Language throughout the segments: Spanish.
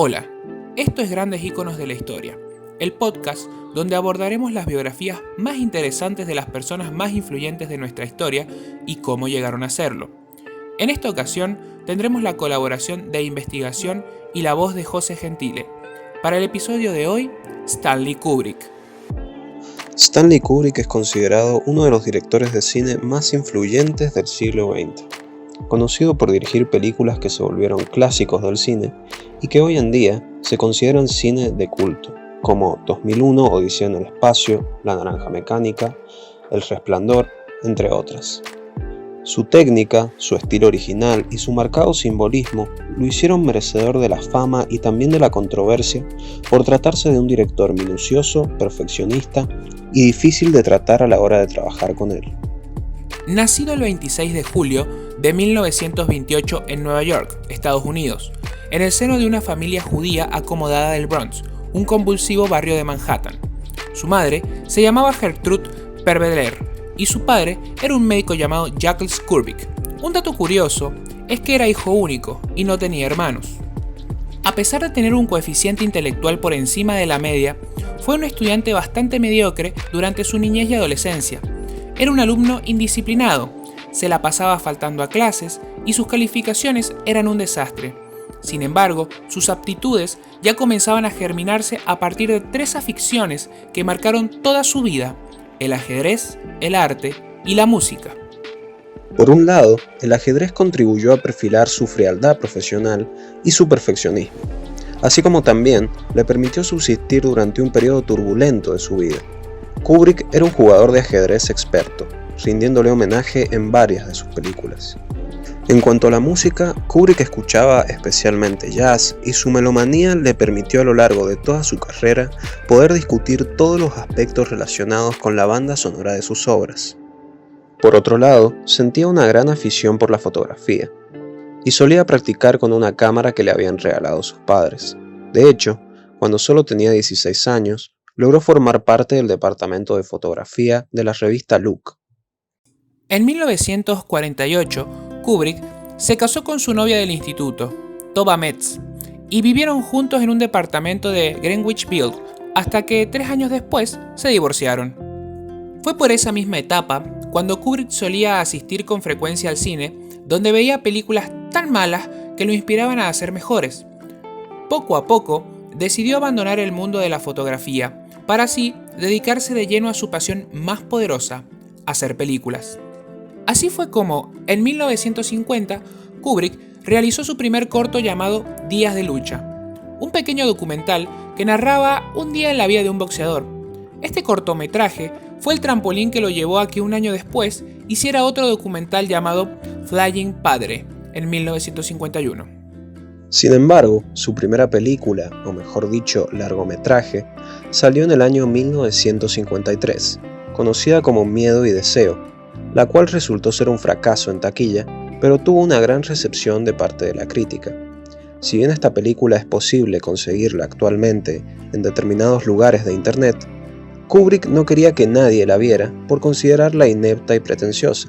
Hola, esto es Grandes Íconos de la Historia, el podcast donde abordaremos las biografías más interesantes de las personas más influyentes de nuestra historia y cómo llegaron a serlo. En esta ocasión tendremos la colaboración de investigación y la voz de José Gentile. Para el episodio de hoy, Stanley Kubrick. Stanley Kubrick es considerado uno de los directores de cine más influyentes del siglo XX, conocido por dirigir películas que se volvieron clásicos del cine y que hoy en día se consideran cine de culto, como 2001, Odisea en el espacio, La naranja mecánica, El resplandor, entre otras. Su técnica, su estilo original y su marcado simbolismo lo hicieron merecedor de la fama y también de la controversia por tratarse de un director minucioso, perfeccionista y difícil de tratar a la hora de trabajar con él. Nacido el 26 de julio de 1928 en Nueva York, Estados Unidos, en el seno de una familia judía acomodada del Bronx, un convulsivo barrio de Manhattan. Su madre se llamaba Gertrude Perveler y su padre era un médico llamado Jacques Kubrick. Un dato curioso es que era hijo único y no tenía hermanos. A pesar de tener un coeficiente intelectual por encima de la media, fue un estudiante bastante mediocre durante su niñez y adolescencia. Era un alumno indisciplinado, se la pasaba faltando a clases y sus calificaciones eran un desastre. Sin embargo, sus aptitudes ya comenzaban a germinarse a partir de tres aficiones que marcaron toda su vida: el ajedrez, el arte y la música. Por un lado, el ajedrez contribuyó a perfilar su frialdad profesional y su perfeccionismo, así como también le permitió subsistir durante un periodo turbulento de su vida. Kubrick era un jugador de ajedrez experto, rindiéndole homenaje en varias de sus películas. En cuanto a la música, Kubrick escuchaba especialmente jazz y su melomanía le permitió a lo largo de toda su carrera poder discutir todos los aspectos relacionados con la banda sonora de sus obras. Por otro lado, sentía una gran afición por la fotografía y solía practicar con una cámara que le habían regalado sus padres. De hecho, cuando solo tenía 16 años, logró formar parte del departamento de fotografía de la revista Look. En 1948, Kubrick se casó con su novia del instituto, Tova Metz, y vivieron juntos en un departamento de Greenwich Village hasta que 3 años después se divorciaron. Fue por esa misma etapa cuando Kubrick solía asistir con frecuencia al cine, donde veía películas tan malas que lo inspiraban a hacer mejores. Poco a poco, decidió abandonar el mundo de la fotografía, para así dedicarse de lleno a su pasión más poderosa: hacer películas. Así fue como, en 1950, Kubrick realizó su primer corto llamado Días de lucha, un pequeño documental que narraba un día en la vida de un boxeador. Este cortometraje fue el trampolín que lo llevó a que un año después hiciera otro documental llamado Flying Padre, en 1951. Sin embargo, su primera película, o mejor dicho, largometraje, salió en el año 1953, conocida como Miedo y Deseo, la cual resultó ser un fracaso en taquilla, pero tuvo una gran recepción de parte de la crítica. Si bien esta película es posible conseguirla actualmente en determinados lugares de internet, Kubrick no quería que nadie la viera por considerarla inepta y pretenciosa.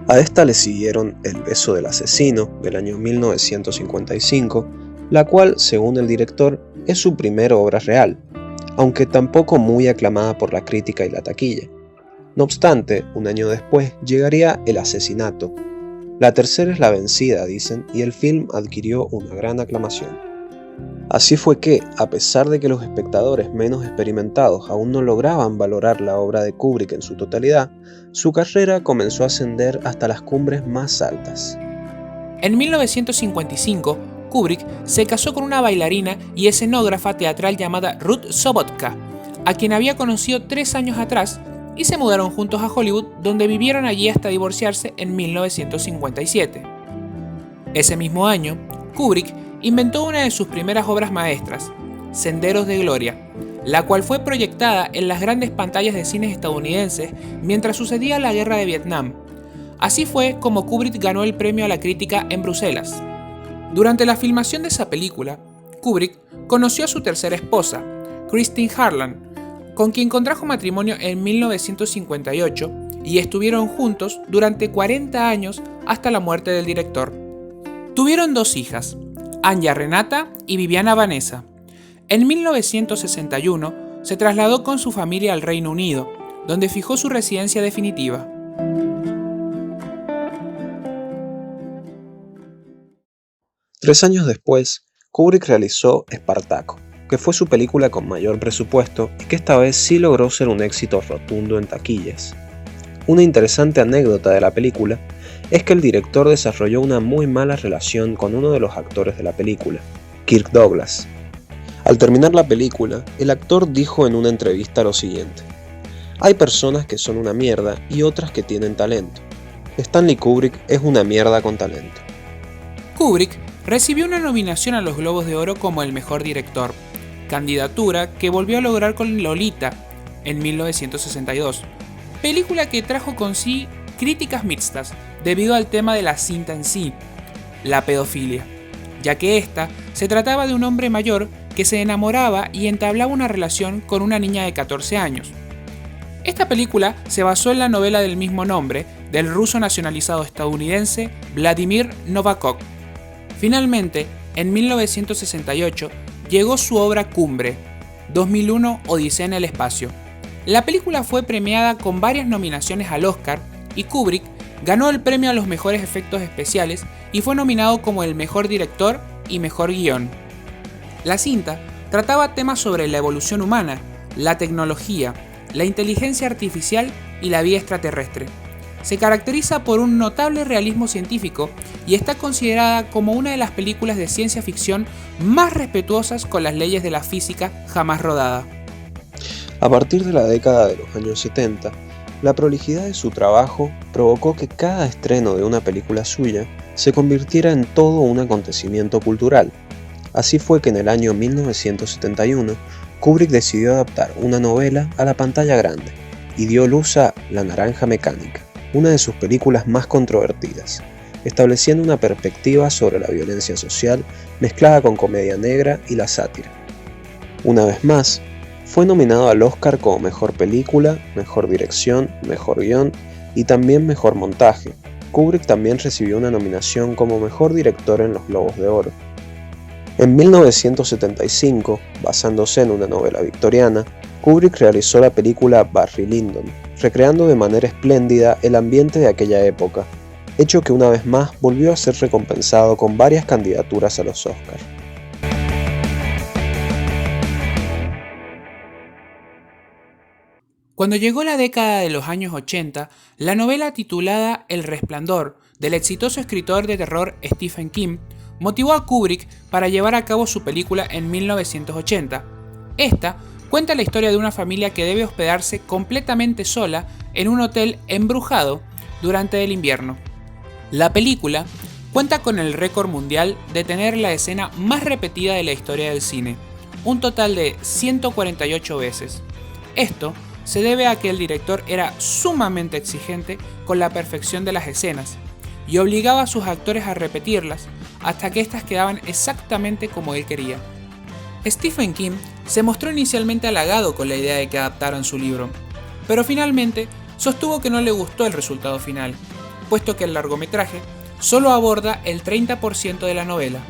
A esta le siguieron El beso del asesino, del año 1955, la cual, según el director, es su primera obra real, aunque tampoco muy aclamada por la crítica y la taquilla. No obstante, un año después llegaría El asesinato. La tercera es la vencida, dicen, y el film adquirió una gran aclamación. Así fue que, a pesar de que los espectadores menos experimentados aún no lograban valorar la obra de Kubrick en su totalidad, su carrera comenzó a ascender hasta las cumbres más altas. En 1955, Kubrick se casó con una bailarina y escenógrafa teatral llamada Ruth Sobotka, a quien había conocido 3 años atrás, y se mudaron juntos a Hollywood, donde vivieron allí hasta divorciarse en 1957. Ese mismo año, Kubrick inventó una de sus primeras obras maestras, Senderos de Gloria, la cual fue proyectada en las grandes pantallas de cines estadounidenses mientras sucedía la guerra de Vietnam. Así fue como Kubrick ganó el premio a la crítica en Bruselas. Durante la filmación de esa película, Kubrick conoció a su tercera esposa, Christine Harlan, con quien contrajo matrimonio en 1958 y estuvieron juntos durante 40 años hasta la muerte del director. Tuvieron 2 hijas, Anya Renata y Viviana Vanessa. En 1961 se trasladó con su familia al Reino Unido, donde fijó su residencia definitiva. Tres años después, Kubrick realizó Espartaco, que fue su película con mayor presupuesto y que esta vez sí logró ser un éxito rotundo en taquillas. Una interesante anécdota de la película es que el director desarrolló una muy mala relación con uno de los actores de la película, Kirk Douglas. Al terminar la película, el actor dijo en una entrevista lo siguiente: "Hay personas que son una mierda y otras que tienen talento. Stanley Kubrick es una mierda con talento". Kubrick recibió una nominación a los Globos de Oro como el mejor director, candidatura que volvió a lograr con Lolita en 1962, película que trajo con sí críticas mixtas debido al tema de la cinta en sí, la pedofilia, ya que esta se trataba de un hombre mayor que se enamoraba y entablaba una relación con una niña de 14 años. Esta película se basó en la novela del mismo nombre del ruso nacionalizado estadounidense Vladimir Nabokov. Finalmente, en 1968, llegó su obra cumbre, 2001 Odisea en el espacio. La película fue premiada con varias nominaciones al Oscar y Kubrick ganó el premio a los mejores efectos especiales y fue nominado como el mejor director y mejor guión. La cinta trataba temas sobre la evolución humana, la tecnología, la inteligencia artificial y la vida extraterrestre. Se caracteriza por un notable realismo científico y está considerada como una de las películas de ciencia ficción más respetuosas con las leyes de la física jamás rodada. A partir de la década de los años 70, la prolijidad de su trabajo provocó que cada estreno de una película suya se convirtiera en todo un acontecimiento cultural. Así fue que en el año 1971, Kubrick decidió adaptar una novela a la pantalla grande y dio luz a La Naranja Mecánica, una de sus películas más controvertidas, estableciendo una perspectiva sobre la violencia social mezclada con comedia negra y la sátira. Una vez más, fue nominado al Oscar como Mejor Película, Mejor Dirección, Mejor Guión y también Mejor Montaje. Kubrick también recibió una nominación como Mejor Director en los Globos de Oro. En 1975, basándose en una novela victoriana, Kubrick realizó la película Barry Lyndon, recreando de manera espléndida el ambiente de aquella época, hecho que una vez más volvió a ser recompensado con varias candidaturas a los Oscars. Cuando llegó la década de los años 80, la novela titulada El Resplandor, del exitoso escritor de terror Stephen King, motivó a Kubrick para llevar a cabo su película en 1980. Esta cuenta la historia de una familia que debe hospedarse completamente sola en un hotel embrujado durante el invierno. La película cuenta con el récord mundial de tener la escena más repetida de la historia del cine, un total de 148 veces. Esto se debe a que el director era sumamente exigente con la perfección de las escenas y obligaba a sus actores a repetirlas hasta que éstas quedaban exactamente como él quería. Stephen King se mostró inicialmente halagado con la idea de que adaptaran su libro, pero finalmente sostuvo que no le gustó el resultado final, puesto que el largometraje solo aborda el 30% de la novela.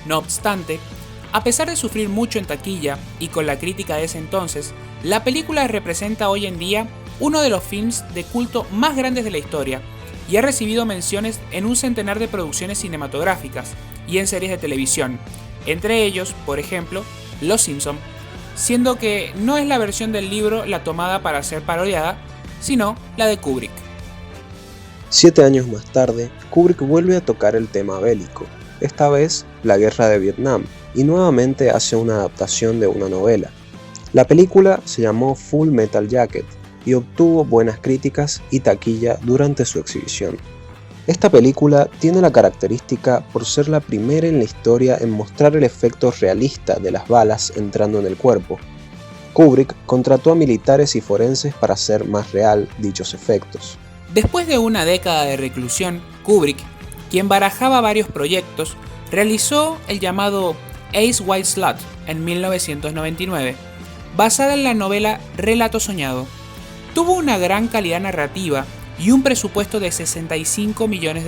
No obstante, a pesar de sufrir mucho en taquilla y con la crítica de ese entonces, la película representa hoy en día uno de los films de culto más grandes de la historia y ha recibido menciones en un centenar de producciones cinematográficas y en series de televisión, entre ellos, por ejemplo, Los Simpson, siendo que no es la versión del libro la tomada para ser parodiada, sino la de Kubrick. 7 años más tarde, Kubrick vuelve a tocar el tema bélico, esta vez la guerra de Vietnam, y nuevamente hace una adaptación de una novela. La película se llamó Full Metal Jacket y obtuvo buenas críticas y taquilla durante su exhibición. Esta película tiene la característica por ser la primera en la historia en mostrar el efecto realista de las balas entrando en el cuerpo. Kubrick contrató a militares y forenses para hacer más real dichos efectos. Después de una década de reclusión, Kubrick, quien barajaba varios proyectos, realizó el llamado Ace White Slut en 1999, basada en la novela Relato Soñado. Tuvo una gran calidad narrativa y un presupuesto de $65 millones.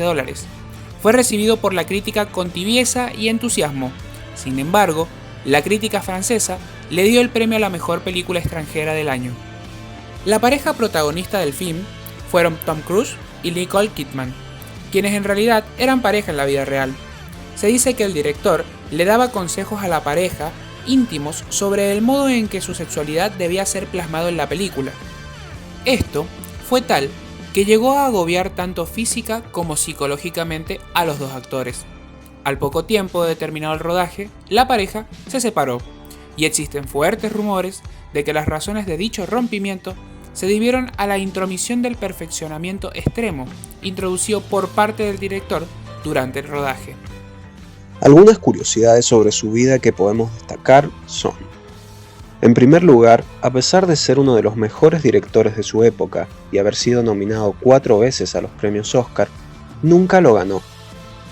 fue recibido por la crítica con tibieza y entusiasmo. Sin embargo, la crítica francesa le dio el premio a la mejor película extranjera del año. La pareja protagonista del film fueron Tom Cruise y Nicole Kidman, quienes en realidad eran pareja en la vida real. Se dice que el director le daba consejos a la pareja íntimos sobre el modo en que su sexualidad debía ser plasmado en la película. Esto fue tal que llegó a agobiar tanto física como psicológicamente a los dos actores. Al poco tiempo de terminado el rodaje, la pareja se separó, y existen fuertes rumores de que las razones de dicho rompimiento se debieron a la intromisión del perfeccionamiento extremo introducido por parte del director durante el rodaje. Algunas curiosidades sobre su vida que podemos destacar son: en primer lugar, a pesar de ser uno de los mejores directores de su época y haber sido nominado 4 veces a los premios Oscar, nunca lo ganó.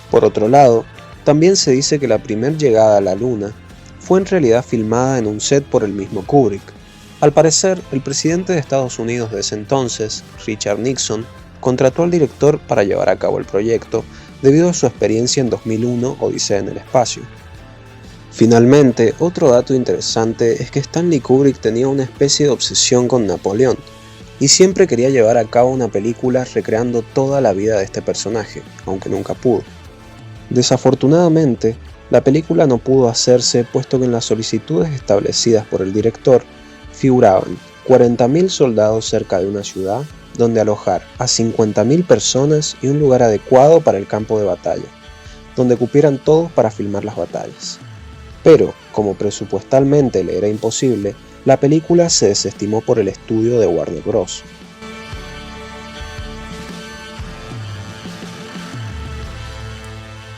Por otro lado, también se dice que la primera llegada a la Luna fue en realidad filmada en un set por el mismo Kubrick. Al parecer, el presidente de Estados Unidos de ese entonces, Richard Nixon, contrató al director para llevar a cabo el proyecto debido a su experiencia en 2001 Odisea en el espacio. Finalmente, otro dato interesante es que Stanley Kubrick tenía una especie de obsesión con Napoleón y siempre quería llevar a cabo una película recreando toda la vida de este personaje, aunque nunca pudo. Desafortunadamente, la película no pudo hacerse puesto que en las solicitudes establecidas por el director figuraban 40.000 soldados cerca de una ciudad donde alojar a 50.000 personas y un lugar adecuado para el campo de batalla, donde cupieran todos para filmar las batallas. Pero, como presupuestalmente le era imposible, la película se desestimó por el estudio de Warner Bros.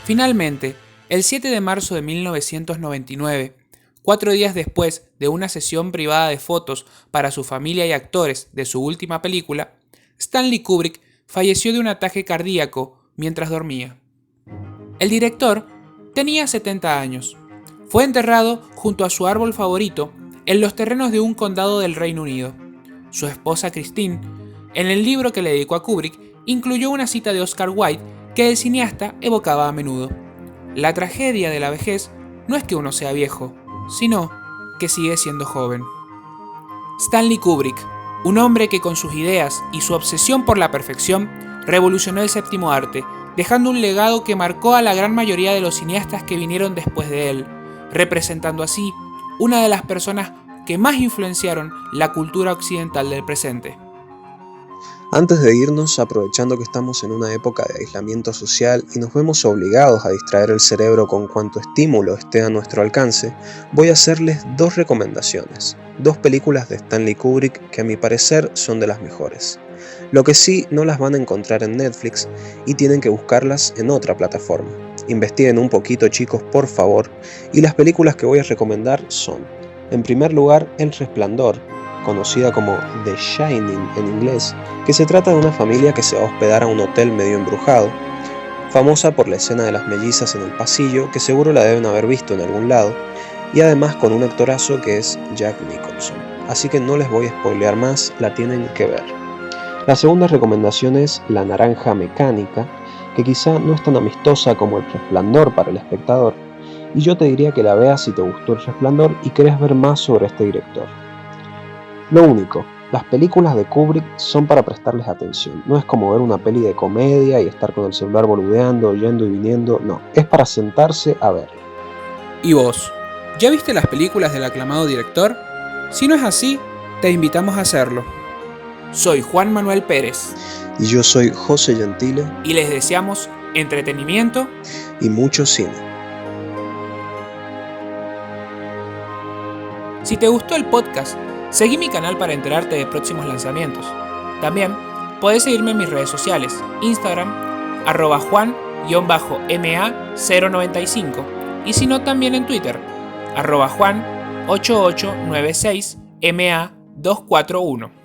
Finalmente, el 7 de marzo de 1999, 4 días después de una sesión privada de fotos para su familia y actores de su última película, Stanley Kubrick falleció de un ataque cardíaco mientras dormía. El director tenía 70 años. Fue enterrado junto a su árbol favorito en los terrenos de un condado del Reino Unido. Su esposa Christine, en el libro que le dedicó a Kubrick, incluyó una cita de Oscar Wilde que el cineasta evocaba a menudo. La tragedia de la vejez no es que uno sea viejo, sino que sigue siendo joven. Stanley Kubrick, un hombre que con sus ideas y su obsesión por la perfección revolucionó el séptimo arte, dejando un legado que marcó a la gran mayoría de los cineastas que vinieron después de él, representando así una de las personas que más influenciaron la cultura occidental del presente. Antes de irnos, aprovechando que estamos en una época de aislamiento social y nos vemos obligados a distraer el cerebro con cuanto estímulo esté a nuestro alcance, voy a hacerles 2 recomendaciones, 2 películas de Stanley Kubrick que a mi parecer son de las mejores. Lo que sí, no las van a encontrar en Netflix y tienen que buscarlas en otra plataforma. Investiguen un poquito, chicos, por favor, y las películas que voy a recomendar son: en primer lugar, El Resplandor, conocida como The Shining en inglés, que se trata de una familia que se va a hospedar a un hotel medio embrujado, famosa por la escena de las mellizas en el pasillo, que seguro la deben haber visto en algún lado, y además con un actorazo que es Jack Nicholson. Así que no les voy a spoilear más, la tienen que ver. La segunda recomendación es La Naranja Mecánica, que quizá no es tan amistosa como El Resplandor para el espectador, y yo te diría que la veas si te gustó El Resplandor y querés ver más sobre este director. Lo único, las películas de Kubrick son para prestarles atención, no es como ver una peli de comedia y estar con el celular boludeando, yendo y viniendo, no, es para sentarse a ver. ¿Y vos? ¿Ya viste las películas del aclamado director? Si no es así, te invitamos a hacerlo. Soy Juan Manuel Pérez. Y yo soy José Gentile. Y les deseamos entretenimiento y mucho cine. Si te gustó el podcast, seguí mi canal para enterarte de próximos lanzamientos. También podés seguirme en mis redes sociales, Instagram, @juan_ma095 y si no también en Twitter, @juan8896ma241.